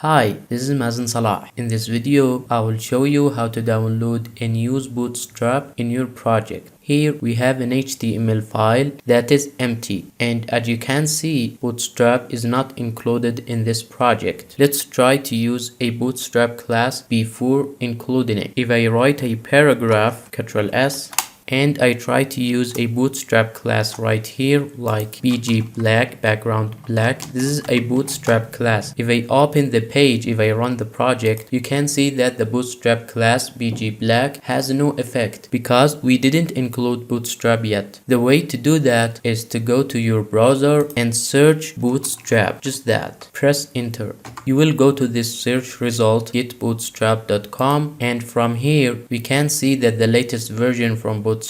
Hi, this is Mazen Salah. In this video, I will show you how to download and use Bootstrap in your project. Here we have an HTML file that is empty, and as you can see, Bootstrap is not included in this project. Let's try to use a Bootstrap class before including it. If I write a paragraph, Ctrl+S, and I try to use a Bootstrap class right here like BG black, background black. This is a Bootstrap class. If I open the page, if I run the project, you can see that the Bootstrap class BG black has no effect because we didn't include Bootstrap yet. The way to do that is to go to your browser and search Bootstrap, just that. Press enter. You will go to this search result getbootstrap.com, and from here we can see that the latest version from Bootstrap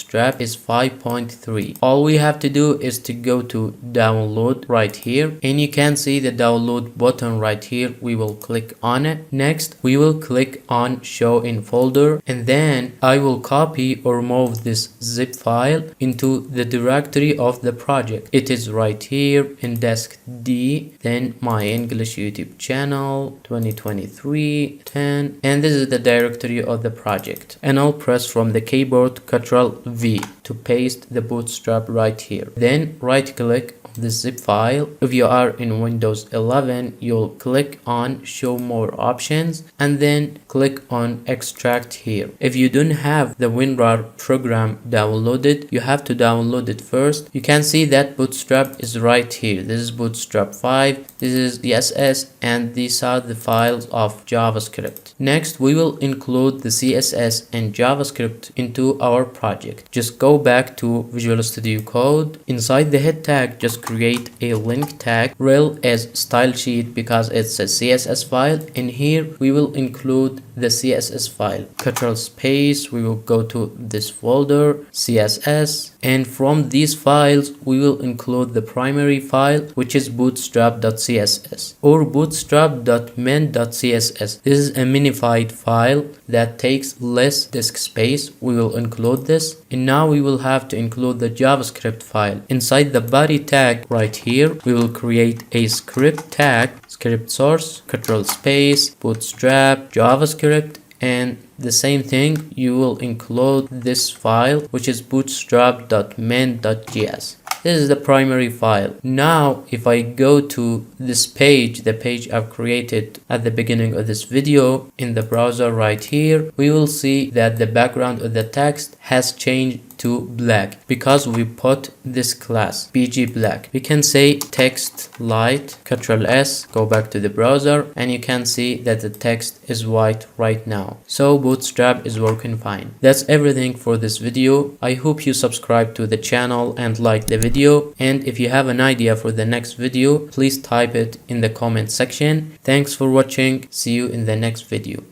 is 5.3. All we have to do is to go to download right here, and you can see the download button right here. We will click on it. Next we will click on show in folder, and then I will copy or move this zip file into the directory of the project. It is right here in desk D, then my English YouTube channel 2023-10, and this is the directory of the project. And I'll press from the keyboard Ctrl+V to paste the Bootstrap right here. Then right click the zip file. If you are in Windows 11, you'll click on show more options and then click on extract here. If you don't have the WinRAR program downloaded, you have to download it first. You can see that Bootstrap is right here. This is Bootstrap 5, this is CSS, and these are the files of JavaScript. Next we will include the CSS and JavaScript into our project. Just go back to Visual Studio Code. Inside the head tag, just create a link tag, rel as style sheet because it's a CSS file, and here we will include the CSS file. Ctrl space, we will go to this folder CSS, and from these files we will include the primary file, which is bootstrap.css or bootstrap.min.css. This is a minified file that takes less disk space. We will include this, and now we will have to include the JavaScript file. Inside the body tag right here, we will create a script tag, script source, Ctrl space, bootstrap, JavaScript, and the same thing, you will include this file, which is bootstrap.min.js. This is the primary file. Now if I go to this page, the page I've created at the beginning of this video in the browser right here, we will see that the background of the text has changed to black because we put this class BG black. We can say text light, Ctrl+S, go back to the browser, and you can see that the text is white right now. So Bootstrap is working fine. That's everything for this video. I hope you subscribe to the channel and like the video, and if you have an idea for the next video, please type it in the comment section. Thanks for watching. See you in the next video.